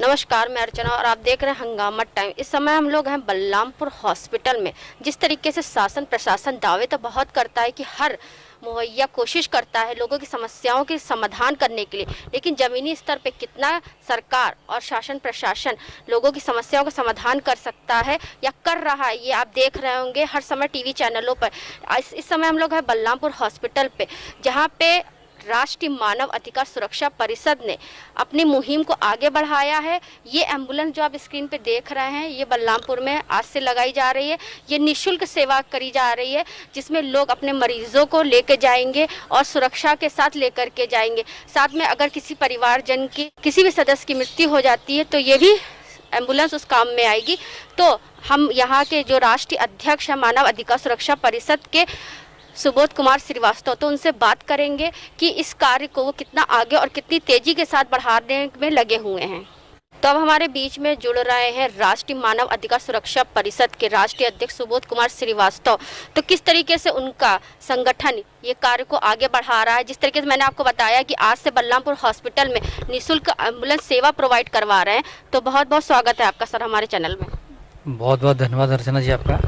नमस्कार, मैं अर्चना और आप देख रहे हैं हंगामा टाइम। इस समय हम लोग हैं बलरामपुर हॉस्पिटल में। जिस तरीके से शासन प्रशासन दावे तो बहुत करता है कि हर मुहैया कोशिश करता है लोगों की समस्याओं के समाधान करने के लिए, लेकिन ज़मीनी स्तर पे कितना सरकार और शासन प्रशासन लोगों की समस्याओं का समाधान कर सकता है या कर रहा है, ये आप देख रहे होंगे हर समय टीवी चैनलों पर। इस समय हम लोग हैं बलरामपुर हॉस्पिटल पे, जहाँ पे राष्ट्रीय मानव अधिकार सुरक्षा परिषद ने अपनी मुहिम को आगे बढ़ाया है। ये एम्बुलेंस जो आप स्क्रीन पे देख रहे हैं, ये बलरामपुर में आज से लगाई जा रही है। ये निःशुल्क सेवा करी जा रही है, जिसमें लोग अपने मरीजों को लेकर जाएंगे और सुरक्षा के साथ लेकर के जाएंगे। साथ में अगर किसी परिवारजन की किसी भी सदस्य की मृत्यु हो जाती है तो ये भी एम्बुलेंस उस काम में आएगी। तो हम यहाँ के जो राष्ट्रीय अध्यक्ष हैं मानव अधिकार सुरक्षा परिषद के सुबोध कुमार श्रीवास्तव, तो उनसे बात करेंगे कि इस कार्य को वो कितना आगे और कितनी तेजी के साथ बढ़ाने में लगे हुए हैं। तो अब हमारे बीच में जुड़ रहे हैं राष्ट्रीय मानव अधिकार सुरक्षा परिषद के राष्ट्रीय अध्यक्ष सुबोध कुमार श्रीवास्तव। तो किस तरीके से उनका संगठन ये कार्य को आगे बढ़ा रहा है, जिस तरीके से मैंने आपको बताया कि आज से बलरामपुर हॉस्पिटल में निःशुल्क एम्बुलेंस सेवा प्रोवाइड करवा रहे हैं। तो बहुत बहुत स्वागत है आपका सर हमारे चैनल में। बहुत बहुत धन्यवाद अर्चना जी आपका।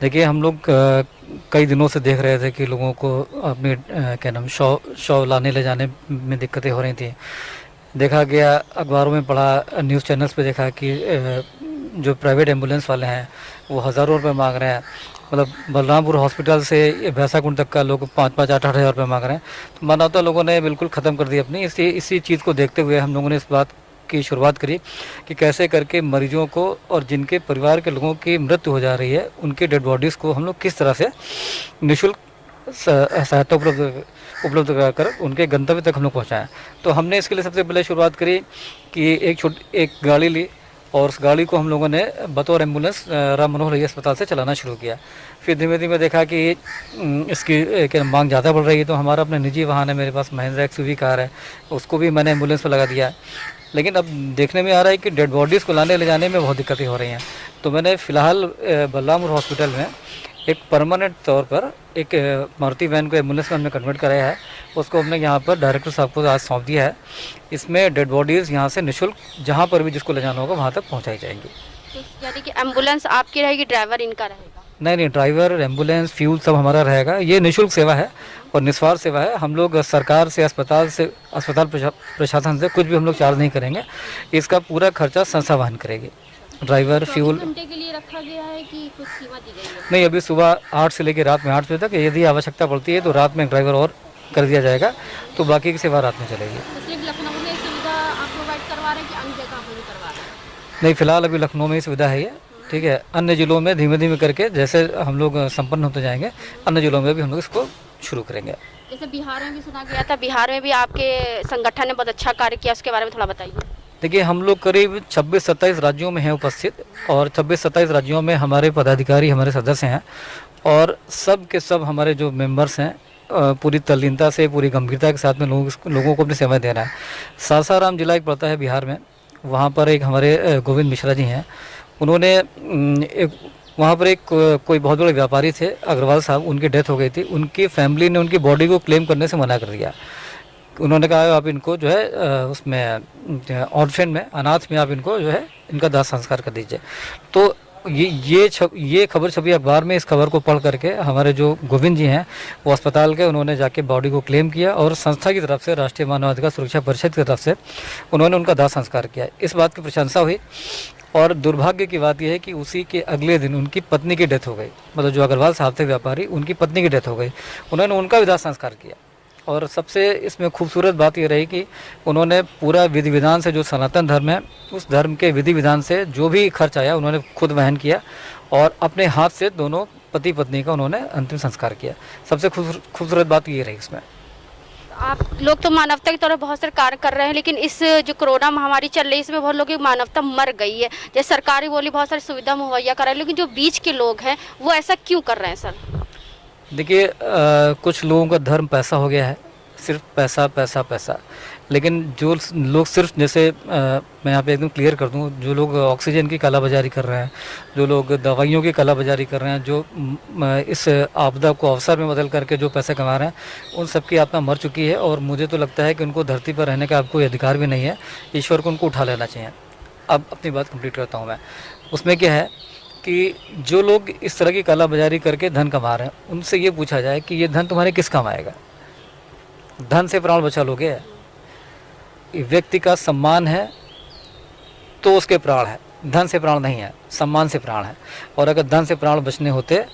देखिए, हम लोग कई दिनों से देख रहे थे कि लोगों को अपने क्या नाम शव लाने ले जाने में दिक्कतें हो रही थी। देखा गया, अखबारों में पढ़ा, न्यूज़ चैनल्स पे देखा कि जो प्राइवेट एम्बुलेंस वाले हैं वो हज़ारों रुपए मांग रहे हैं। मतलब बलरामपुर हॉस्पिटल से भैंसाकुंड तक का लोग 5-5, 8-8 हज़ार रुपये मांग रहे हैं। तो मानवता लोगों ने बिल्कुल ख़त्म कर दी अपनी। इसी चीज़ को देखते हुए हम लोगों ने इस बात की शुरुआत करी कि कैसे करके मरीजों को और जिनके परिवार के लोगों की मृत्यु हो जा रही है उनकी डेड बॉडीज़ को हम लोग किस तरह से निःशुल्क सहायता उपलब्ध कराकर उनके गंतव्य तक हम लोग पहुँचाएँ। तो हमने इसके लिए सबसे पहले शुरुआत करी कि एक गाड़ी ली और उस गाड़ी को हम लोगों ने बतौर एम्बुलेंस राम मनोहर लोहिया अस्पताल से चलाना शुरू किया। फिर धीमे धीमे देखा कि इसकी मांग ज़्यादा बढ़ रही है, तो हमारा अपना निजी वाहन है, मेरे पास महिंद्रा XUV कार है, उसको भी मैंने एम्बुलेंस पर लगा दिया। लेकिन अब देखने में आ रहा है कि डेड बॉडीज़ को लाने ले जाने में बहुत दिक्कतें हो रही हैं। तो मैंने फ़िलहाल बलरामपुर हॉस्पिटल में एक परमानेंट तौर पर एक मारुति वैन को एम्बुलेंस में हमने कन्वर्ट कराया है। उसको हमने यहाँ पर डायरेक्टर साहब को आज सौंप दिया है। इसमें डेड बॉडीज़ यहाँ से निःशुल्क जहाँ पर भी जिसको ले जाना होगा वहाँ तक पहुँचाई जाएंगी। तो यानी कि एम्बुलेंस आपकी रहेगी, ड्राइवर इनका रहेगा? नहीं, ड्राइवर, एम्बुलेंस, फ्यूल सब हमारा रहेगा। ये निःशुल्क सेवा है और निस्वार्थ सेवा है। हम लोग सरकार से, अस्पताल प्रशासन से कुछ भी हम लोग चार्ज नहीं करेंगे। इसका पूरा खर्चा संस्था वहन करेगी। Driver, fuel. घंटे के लिए रखा गया है कि कुछ सीमा दी गई है? नहीं, अभी सुबह 8 से लेकर रात में 8 बजे तक। यदि आवश्यकता पड़ती है तो रात में एक ड्राइवर और कर दिया जाएगा, तो बाकी की सेवा रात में चलेगी। तो सिर्फ लखनऊ में सुविधा आप प्रोवाइड करवा रहे हैं कि अन्य जगह पर भी करवा रहे हैं? नहीं, फिलहाल अभी लखनऊ में ही सुविधा है ये, ठीक है। अन्य जिलों में धीमे धीमे करके जैसे हम लोग संपन्न होते जाएंगे, अन्य जिलों में भी हम लोग इसको शुरू करेंगे। जैसे बिहार में भी सुना गया था, बिहार में भी आपके संगठन ने बहुत अच्छा कार्य किया, उसके बारे में थोड़ा बताइए। देखिए, हम लोग करीब 26-27 राज्यों में हैं उपस्थित और 26-27 राज्यों में हमारे पदाधिकारी, हमारे सदस्य हैं और सब के सब हमारे जो मेंबर्स हैं पूरी तल्लीनता से, पूरी गंभीरता के साथ में लोगों को अपनी सेवाएं दे रहा है। सासाराम जिला एक पड़ता है बिहार में, वहाँ पर एक हमारे गोविंद मिश्रा जी हैं। उन्होंने वहाँ पर एक कोई बहुत बड़े व्यापारी थे अग्रवाल साहब, उनकी डेथ हो गई थी। उनकी फैमिली ने उनकी बॉडी को क्लेम करने से मना कर दिया। उन्होंने कहा आप इनको जो है उसमें ऑर्फेन में, अनाथ में आप इनको जो है इनका दाह संस्कार कर दीजिए। तो ये खबर छपी अखबार में। इस खबर को पढ़ करके हमारे जो गोविंद जी हैं वो अस्पताल के, उन्होंने जाके बॉडी को क्लेम किया और संस्था की तरफ से, राष्ट्रीय मानव अधिकार सुरक्षा परिषद की तरफ से उन्होंने उनका दाह संस्कार किया। इस बात की प्रशंसा हुई और दुर्भाग्य की बात यह है कि उसी के अगले दिन उनकी पत्नी की डेथ हो गई। मतलब जो अग्रवाल साहब थे व्यापारी, उनकी पत्नी की डेथ हो गई। उन्होंने उनका भी दाह संस्कार किया और सबसे इसमें खूबसूरत बात ये रही कि उन्होंने पूरा विधि विधान से, जो सनातन धर्म है उस धर्म के विधि विधान से जो भी खर्च आया उन्होंने खुद वहन किया और अपने हाथ से दोनों पति पत्नी का उन्होंने अंतिम संस्कार किया। सबसे खूबसूरत बात ये रही इसमें। आप लोग तो मानवता की तरफ बहुत सारे कार्य कर रहे हैं, लेकिन इस जो कोरोना महामारी चल रही है इसमें बहुत लोगों की मानवता मर गई है। जैसे सरकारी बोली बहुत सारी सुविधा मुहैया कर रहे हैं, लेकिन जो बीच के लोग हैं वो ऐसा क्यों कर रहे हैं सर? देखिए, कुछ लोगों का धर्म पैसा हो गया है, सिर्फ पैसा पैसा पैसा। लेकिन जो लोग सिर्फ जैसे मैं यहाँ पे एकदम क्लियर कर दूँ, जो लोग ऑक्सीजन की कालाबाजारी कर रहे हैं, जो लोग दवाइयों की कालाबाजारी कर रहे हैं, जो इस आपदा को अवसर में बदल करके जो पैसे कमा रहे हैं, उन सब की आत्मा मर चुकी है और मुझे तो लगता है कि उनको धरती पर रहने का अब कोई अधिकार भी नहीं है। ईश्वर को उनको उठा लेना चाहिए। अब अपनी बात कंप्लीट करता हूँ मैं। उसमें क्या है कि जो लोग इस तरह की काला बाजारी करके धन कमा रहे हैं, उनसे ये पूछा जाए कि ये धन तुम्हारे किस काम आएगा? धन से प्राण बचा लोगे? व्यक्ति का सम्मान है तो उसके प्राण है, धन से प्राण नहीं है, सम्मान से प्राण है। और अगर धन से प्राण बचने होते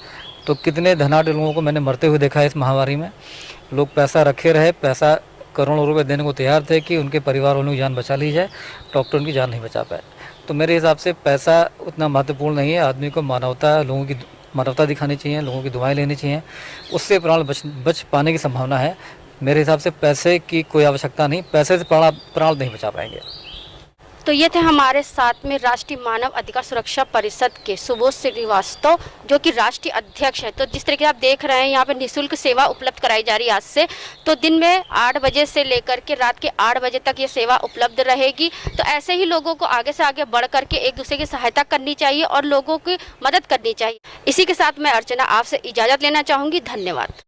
तो कितने धनाढ़ लोगों को मैंने मरते हुए देखा है इस महामारी में। लोग पैसा रखे रहे, पैसा करोड़ों रुपए देने को तैयार थे कि उनके परिवार वालों की जान बचा ली जाए, डॉक्टर उनकी जान नहीं बचा पाए। तो मेरे हिसाब से पैसा उतना महत्वपूर्ण नहीं है। आदमी को मानवता, लोगों की मानवता दिखानी चाहिए, लोगों की दुआएं लेनी चाहिए, उससे प्राण बच पाने की संभावना है। मेरे हिसाब से पैसे की कोई आवश्यकता नहीं, पैसे से प्राण नहीं बचा पाएंगे। तो ये थे हमारे साथ में राष्ट्रीय मानव अधिकार सुरक्षा परिषद के सुबोध श्रीवास्तव, जो कि राष्ट्रीय अध्यक्ष है। तो जिस तरीके से आप देख रहे हैं यहाँ पे निःशुल्क सेवा उपलब्ध कराई जा रही है आज से। तो दिन में 8 बजे से लेकर के रात के 8 बजे तक ये सेवा उपलब्ध रहेगी। तो ऐसे ही लोगों को आगे से आगे बढ़ करके एक दूसरे की सहायता करनी चाहिए और लोगों की मदद करनी चाहिए। इसी के साथ मैं अर्चना आपसे इजाज़त लेना चाहूँगी। धन्यवाद।